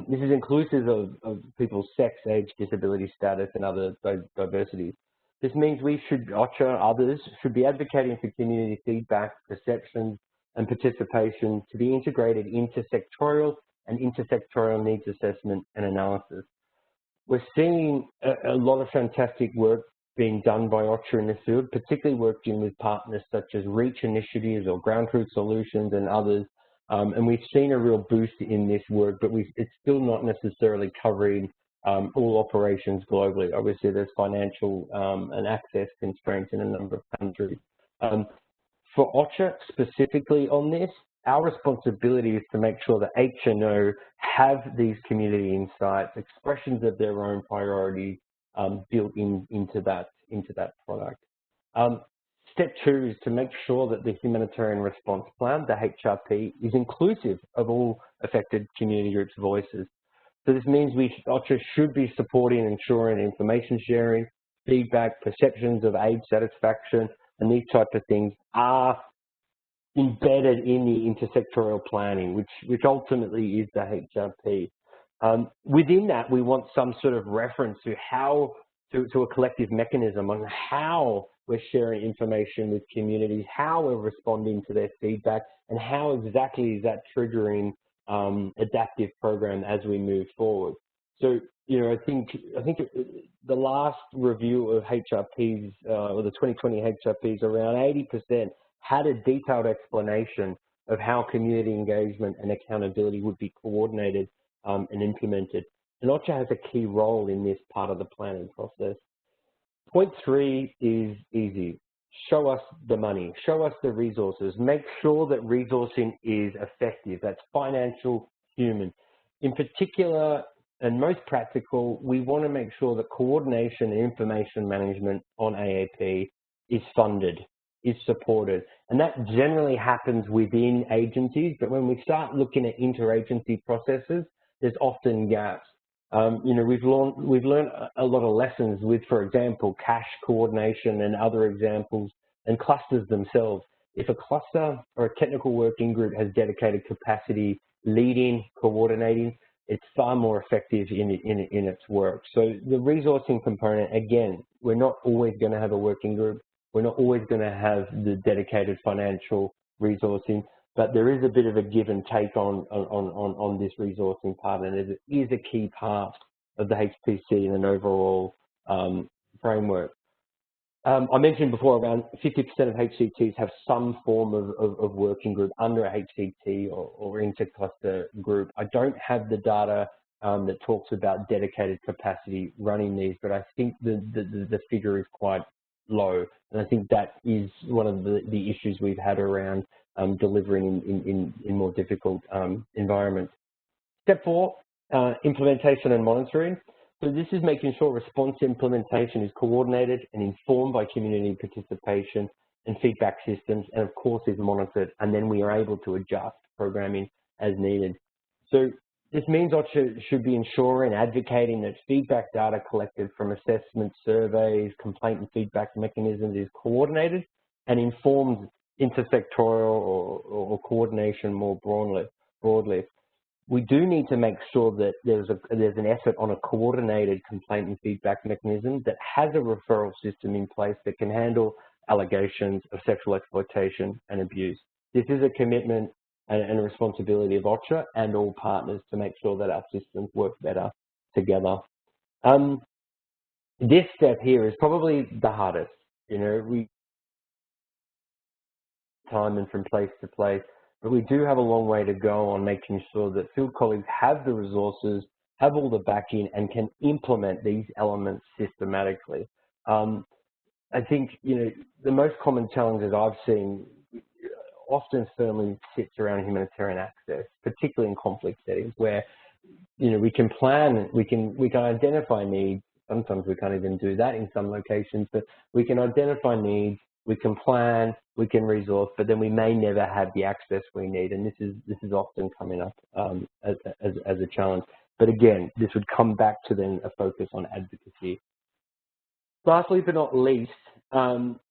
This is inclusive of people's sex, age, disability status, and other diversities. This means OCHA, others, should be advocating for community feedback, perceptions, and participation to be integrated into sectorial and intersectorial needs assessment and analysis. We're seeing a lot of fantastic work being done by OCHA in this field, particularly working with partners such as REACH initiatives or Ground Truth Solutions and others. And we've seen a real boost in this work, but it's still not necessarily covering all operations globally. Obviously, there's financial and access constraints in a number of countries. For OCHA specifically on this, our responsibility is to make sure that HNO have these community insights, expressions of their own priorities built into that product. Step 2 is to make sure that the humanitarian response plan, the HRP, is inclusive of all affected community groups' voices. So this means OCHA should be supporting and ensuring information sharing, feedback, perceptions of aid satisfaction, and these types of things are embedded in the intersectorial planning, which ultimately is the HRP. Within that, we want some sort of reference to a collective mechanism on how we're sharing information with communities, how we're responding to their feedback, and how exactly is that triggering adaptive program as we move forward. So, I think the last review of HRPs, or the 2020 HRPs, around 80% had a detailed explanation of how community engagement and accountability would be coordinated and implemented. And OCHA has a key role in this part of the planning process. Point 3 is easy. Show us the money, show us the resources, make sure that resourcing is effective. That's financial, human. In particular, and most practical, we want to make sure that coordination and information management on AAP is funded, is supported. And that generally happens within agencies, but when we start looking at interagency processes, there's often gaps. You know, we've learned a lot of lessons with, for example, cash coordination and other examples, and clusters themselves. If a cluster or a technical working group has dedicated capacity, leading, coordinating, it's far more effective in its work. So the resourcing component, again, we're not always going to have a working group. We're not always going to have the dedicated financial resourcing, but there is a bit of a give and take on this resourcing part, and it is a key part of the HPC and an overall framework. I mentioned before around 50% of HCTs have some form of working group under a HCT or intercluster group. I don't have the data that talks about dedicated capacity running these, but I think the figure is quite low. And I think that is one of the issues we've had around delivering in more difficult environments. Step 4, implementation and monitoring. So this is making sure response implementation is coordinated and informed by community participation and feedback systems, and of course is monitored, and then we are able to adjust programming as needed. So this means OCHA should be ensuring, advocating that feedback data collected from assessment surveys, complaint and feedback mechanisms is coordinated and informs intersectoral or coordination more broadly. We do need to make sure that there's an effort on a coordinated complaint and feedback mechanism that has a referral system in place that can handle allegations of sexual exploitation and abuse. This is a commitment and a responsibility of OCHA and all partners to make sure that our systems work better together. This step here is probably the hardest. You know, we time and from place to place, but we do have a long way to go on making sure that field colleagues have the resources, have all the backing, and can implement these elements systematically. I think, you know, the most common challenges I've seen often firmly sits around humanitarian access, particularly in conflict settings where, you know, we can plan, we can identify needs. Sometimes we can't even do that in some locations, but we can identify needs, we can plan, we can resource, but then we may never have the access we need, and this is often coming up as a challenge. But again, this would come back to then a focus on advocacy. Lastly but not least,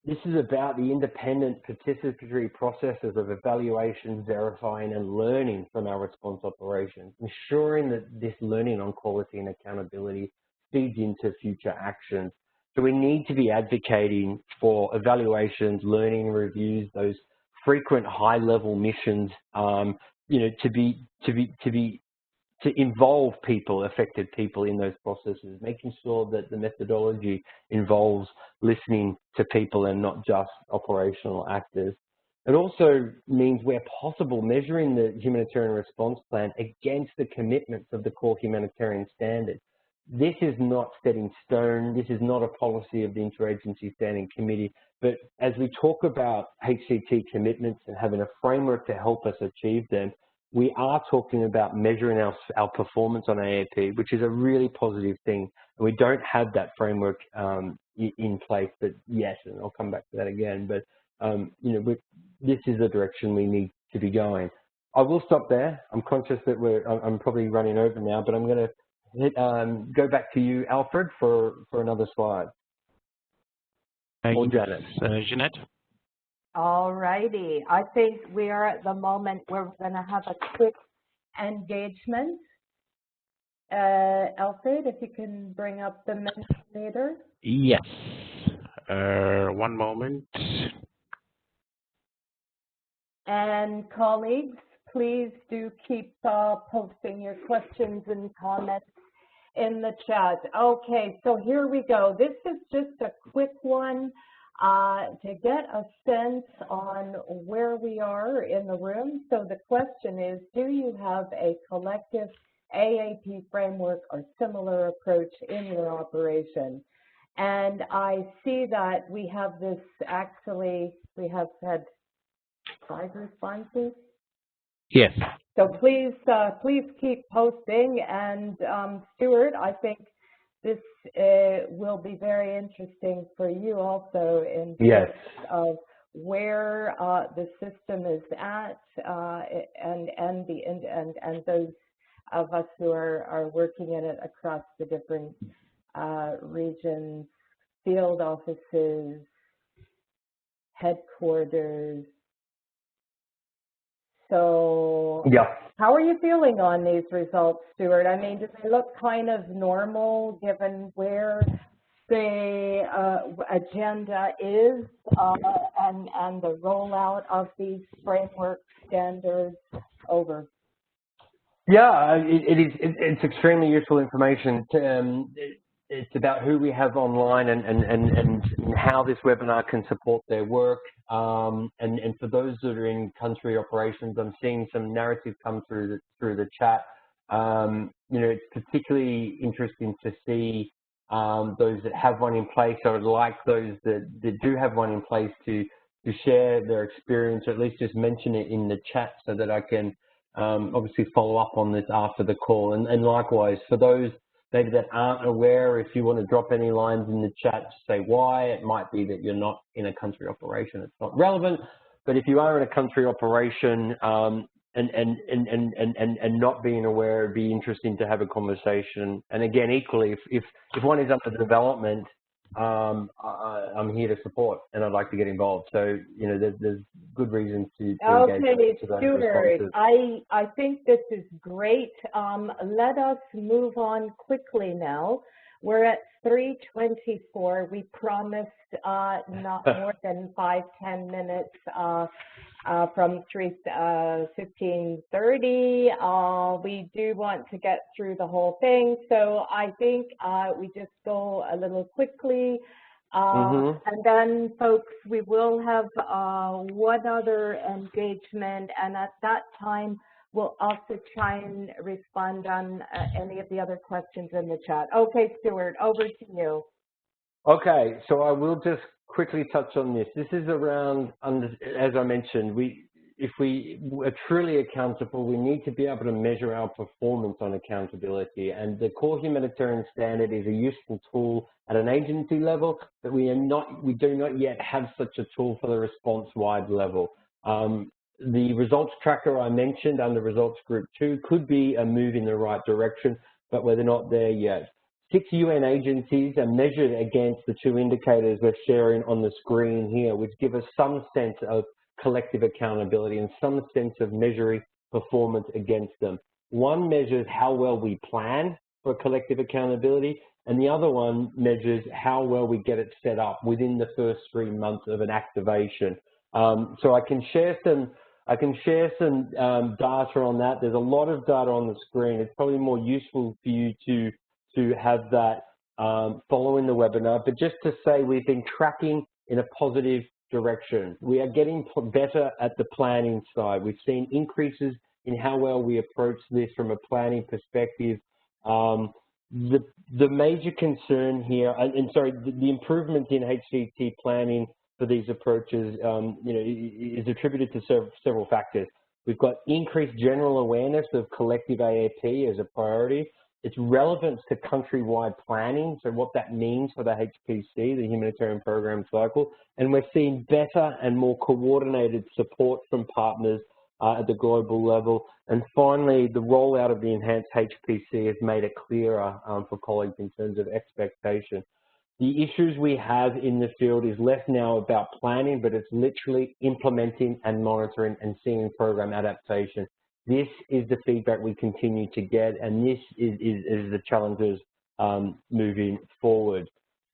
this is about the independent participatory processes of evaluation, verifying, and learning from our response operations, ensuring that this learning on quality and accountability feeds into future actions. So we need to be advocating for evaluations, learning reviews, those frequent high-level missions, you know, to involve people, affected people in those processes, making sure that the methodology involves listening to people and not just operational actors. It also means, where possible, measuring the humanitarian response plan against the commitments of the core humanitarian standard. This is not set in stone. This is not a policy of the Interagency Standing Committee. But as we talk about HCT commitments and having a framework to help us achieve them, we are talking about measuring our performance on AAP, which is a really positive thing. And we don't have that framework in place, but yes, and I'll come back to that again. But you know, this is the direction we need to be going. I will stop there. I'm conscious that I'm probably running over now, but I'm going to go back to you, Alfred, for another slide. Or Janet. Jeanette? All righty. I think we are at the moment where we're going to have a quick engagement. Alfred, if you can bring up the later. Yes. One moment. And colleagues, please do keep posting your questions and comments in the chat. Okay, so here we go. This is just a quick one to get a sense on where we are in the room. So the question is, do you have a collective AAP framework or similar approach in your operation? And I see that we have this, actually, we have had 5 responses. Yes. So please keep posting. And Stuart, I think this will be very interesting for you also in terms of where the system is at, and those of us who are working in it across the different regions, field offices, headquarters. So how are you feeling on these results, Stuart? I mean, do they look kind of normal given where the agenda is and the rollout of these framework standards over? Yeah, it's extremely useful information. It's about who we have online and how this webinar can support their work. And for those that are in country operations, I'm seeing some narrative come through the chat. It's particularly interesting to see those that have one in place. I would like those that do have one in place to share their experience, or at least just mention it in the chat so that I can obviously follow up on this after the call. And likewise, for those maybe that aren't aware, if you want to drop any lines in the chat to say why, it might be that you're not in a country operation, it's not relevant. But if you are in a country operation and not being aware, it'd be interesting to have a conversation. And again, equally, if one is under development, I'm here to support, and I'd like to get involved. So, there's good reasons to engage to those responses. I think this is great. Let us move on quickly now. We're at 3:24. We promised not more than 5-10 minutes from 15:30. We do want to get through the whole thing, so I think we just go a little quickly. And then, folks, we will have one other engagement, and at that time, we'll also try and respond on any of the other questions in the chat. Okay, Stuart, over to you. Okay, so I will just quickly touch on this. This is around, as I mentioned, if we are truly accountable, we need to be able to measure our performance on accountability. And the core humanitarian standard is a useful tool at an agency level, but we do not yet have such a tool for the response-wide level. The results tracker I mentioned under results group 2 could be a move in the right direction, but we're not there yet. 6 UN agencies are measured against the 2 indicators we're sharing on the screen here, which give us some sense of collective accountability and some sense of measuring performance against them. One measures how well we plan for collective accountability, and the other one measures how well we get it set up within the first 3 months of an activation. So I can share some data on that. There's a lot of data on the screen. It's probably more useful for you to have that following the webinar, but just to say we've been tracking in a positive direction. We are getting better at the planning side. We've seen increases in how well we approach this from a planning perspective. The major concern here, the improvement in HCT planning for these approaches, is attributed to several factors. We've got increased general awareness of collective AAP as a priority. Its relevance to countrywide planning, so what that means for the HPC, the humanitarian program cycle, and we're seeing better and more coordinated support from partners at the global level. And finally, the rollout of the enhanced HPC has made it clearer for colleagues in terms of expectation. The issues we have in the field is less now about planning, but it's literally implementing and monitoring and seeing program adaptation. This is the feedback we continue to get, and this is the challenges moving forward.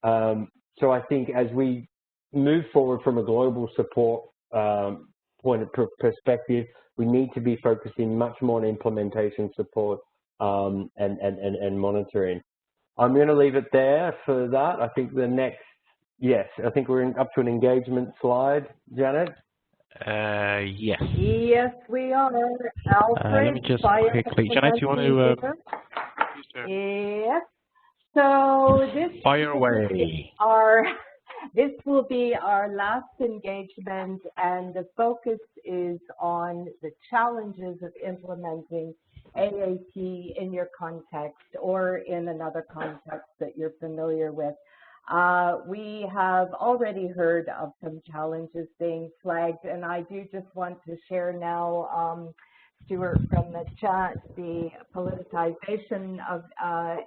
So I think as we move forward from a global support point of perspective, we need to be focusing much more on implementation support and monitoring. I'm going to leave it there for that. I think the next, yes, I think we're up to an engagement slide. Janet? Yes. Yes, we are. Alfred, let me just quickly, Janet, do you want to? Yes. So this fire away. Our This will be our last engagement, and the focus is on the challenges of implementing AAP in your context or in another context that you're familiar with. We have already heard of some challenges being flagged, and I do just want to share now, Stuart, from the chat, the politicization of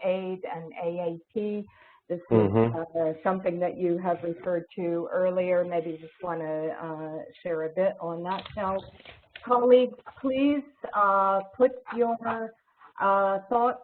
aid and AAP. This is something that you have referred to earlier. Maybe you just want to share a bit on that now. Colleagues, please put your thoughts,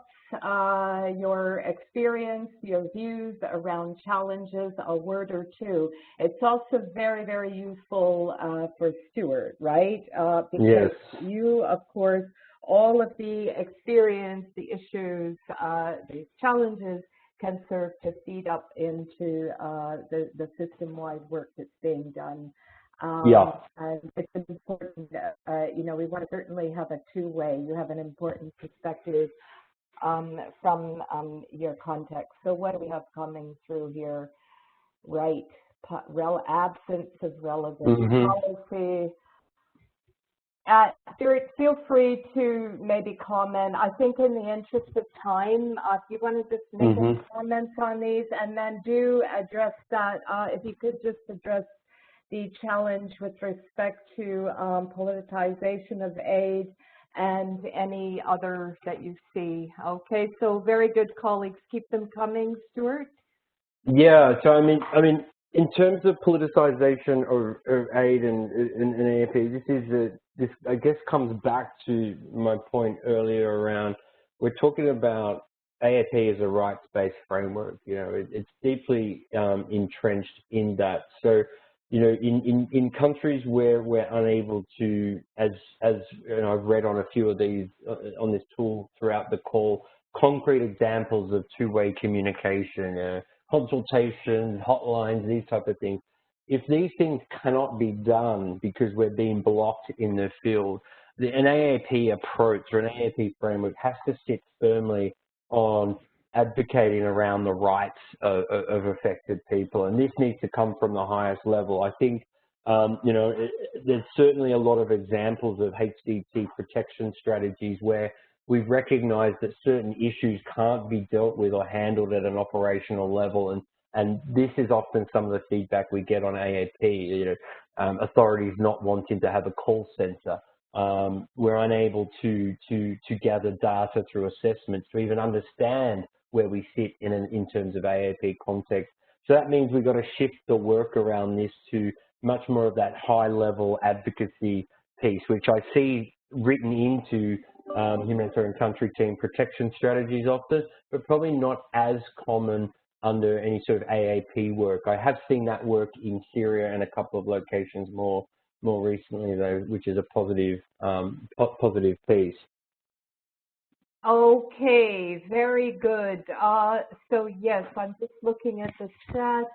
your experience, your views around challenges, a word or two. It's also very, very useful for Stuart, right? Because you, of course, all of the experience, the issues, the challenges can serve to feed up into the system-wide work that's being done. And it's important, you know, we want to certainly have a two-way. You have an important perspective from your context. So what do we have coming through here? Right, absence of relevant policy. Stuart, feel free to maybe comment. I think in the interest of time, if you want to just make any comments on these, and then do address that, if you could just address the challenge with respect to politicization of aid and any others that you see. Okay, so very good, colleagues. Keep them coming. Stuart? Yeah, so I mean, in terms of politicization of aid and AAP, this I guess comes back to my point earlier around, we're talking about AAP as a rights-based framework. You know, it's deeply entrenched in that. So, you know, in countries where we're unable to, as you know, I've read on a few of these on this tool throughout the call, concrete examples of two-way communication, consultations, hotlines, these type of things. If these things cannot be done because we're being blocked in the field, an AAP approach or an AAP framework has to sit firmly on advocating around the rights of affected people, and this needs to come from the highest level. I think, you know, there's certainly a lot of examples of HDT protection strategies where we've recognized that certain issues can't be dealt with or handled at an operational level, and this is often some of the feedback we get on AAP. You know, authorities not wanting to have a call center. We're unable to gather data through assessments to even understand where we sit in terms of AAP context. So that means we've got to shift the work around this to much more of that high-level advocacy piece, which I see written into humanitarian country team protection strategies often, but probably not as common under any sort of AAP work. I have seen that work in Syria and a couple of locations more recently, though, which is a positive piece. Okay, very good. So yes, I'm just looking at the chat.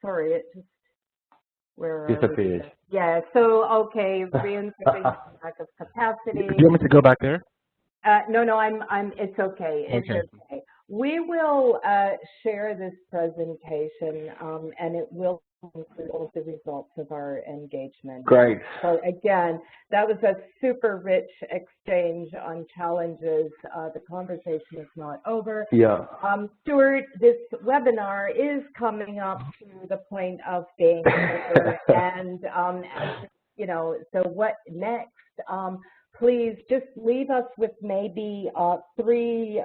Sorry, it just, where disappeared. Yeah, so okay, reinforcing lack of capacity. Do you want me to go back there? No, it's okay. It's okay. We will share this presentation, and it will include all the results of our engagement. Great. So again, that was a super rich exchange on challenges. The conversation is not over. Yeah. Stuart, this webinar is coming up to the point of being over, and you know, so what next? Please just leave us with maybe 3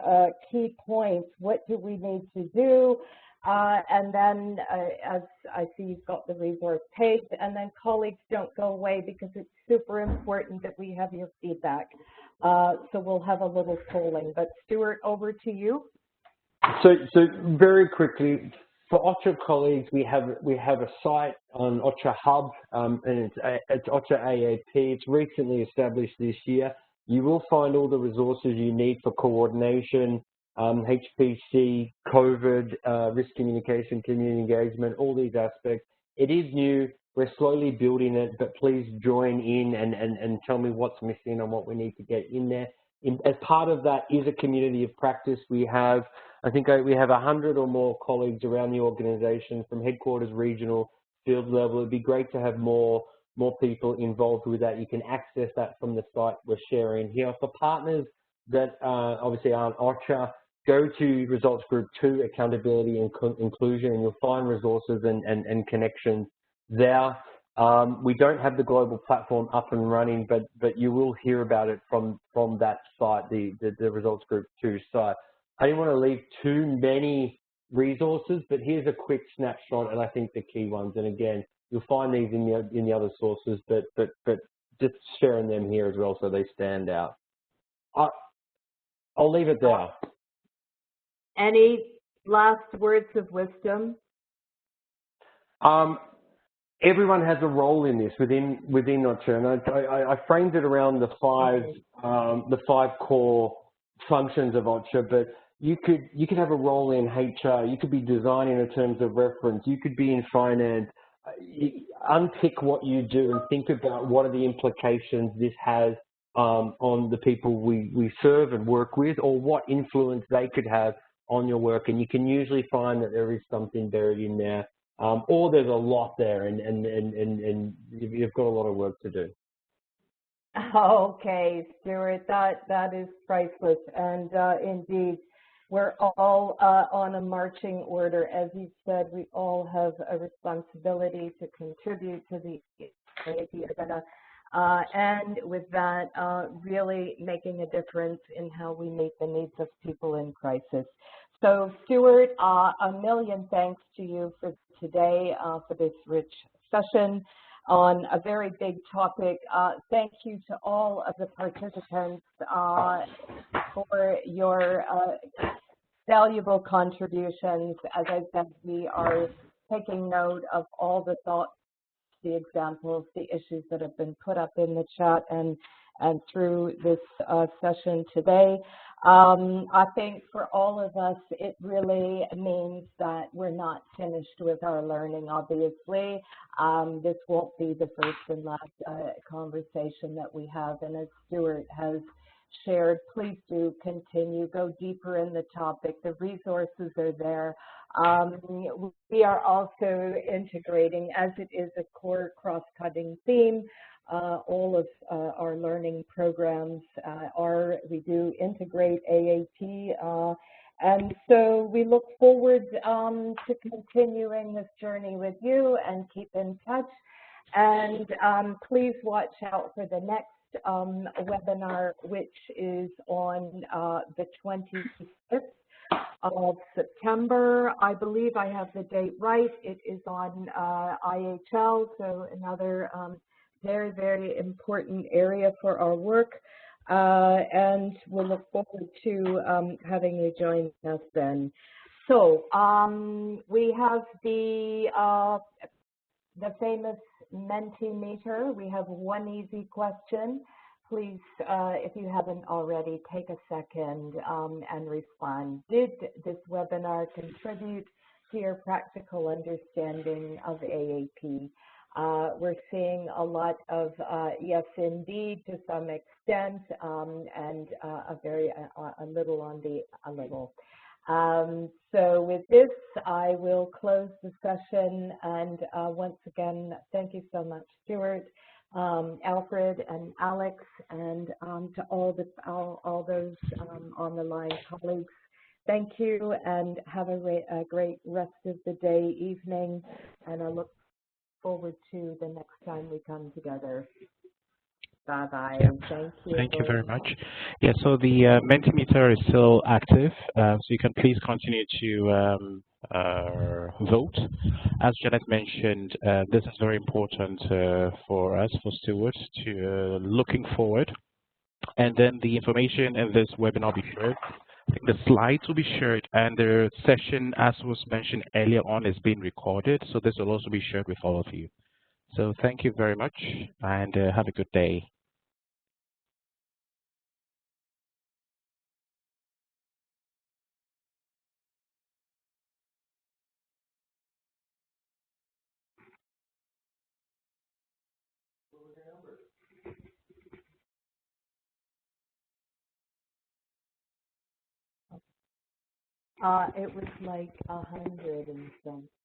key points. What do we need to do? And then, as I see you've got the resource page, and then colleagues, don't go away because it's super important that we have your feedback. So we'll have a little polling. But Stuart, over to you. So very quickly, for OCHA colleagues, we have a site on OCHA Hub, and it's OCHA AAP. It's recently established this year. You will find all the resources you need for coordination, HPC, COVID, risk communication, community engagement, all these aspects. It is new. We're slowly building it, but please join in and tell me what's missing and what we need to get in there. as part of that is a community of practice. We have, I think we have 100 or more colleagues around the organization from headquarters, regional, field level. It'd be great to have more people involved with that. You can access that from the site we're sharing here. For partners that obviously aren't OCHA, go to Results Group 2, Accountability and Inclusion, and you'll find resources and connections there. We don't have the global platform up and running, but you will hear about it from that site, the Results Group 2 site. I didn't want to leave too many resources, but here's a quick snapshot, and I think the key ones. And again, you'll find these in the other sources, but just sharing them here as well so they stand out. I'll leave it there. Any last words of wisdom? Everyone has a role in this within OCHA, and I framed it around the five core functions of OCHA. But you could have a role in HR. You could be designing in terms of reference. You could be in finance. Unpick what you do and think about what are the implications this has on the people we serve and work with, or what influence they could have on your work. And you can usually find that there is something buried in there. Or there's a lot there, and you've got a lot of work to do. Okay, Stuart, that is priceless, and indeed, we're all on a marching order. As you said, we all have a responsibility to contribute to the AAP agenda, and with that, really making a difference in how we meet the needs of people in crisis. So, Stuart, a million thanks to you for today, for this rich session on a very big topic. Thank you to all of the participants for your valuable contributions. As I said, we are taking note of all the thoughts, the examples, the issues that have been put up in the chat and through this session today. I think for all of us, it really means that we're not finished with our learning, obviously. This won't be the first and last conversation that we have. And as Stuart has shared, please do continue, go deeper in the topic. The resources are there. We are also integrating, as it is a core cross-cutting theme, all of our learning programs we do integrate AAP, and so we look forward to continuing this journey with you and keep in touch. And please watch out for the next webinar, which is on the 26th of September. I believe I have the date right. It is on IHL, so another very, very important area for our work, and we'll look forward to having you join us then. So we have the famous Mentimeter. We have one easy question. Please, if you haven't already, take a second and respond. Did this webinar contribute to your practical understanding of AAP? We're seeing a lot of yes, indeed, to some extent, and a little on the a little. So with this, I will close the session. And once again, thank you so much, Stuart, Alfred, and Alex, and to all those on the line colleagues. Thank you, and have a great rest of the day, evening, and I look forward to the next time we come together. Bye-bye. Yeah. Thank you. Thank you very much. Yeah, so the Mentimeter is still active, so you can please continue to vote. As Janet mentioned, this is very important for us, for stewards, to looking forward. And then the information in this webinar will be shared. I think the slides will be shared, and the session, as was mentioned earlier on, is being recorded. So this will also be shared with all of you. So thank you very much, and have a good day. It was like 100 and some.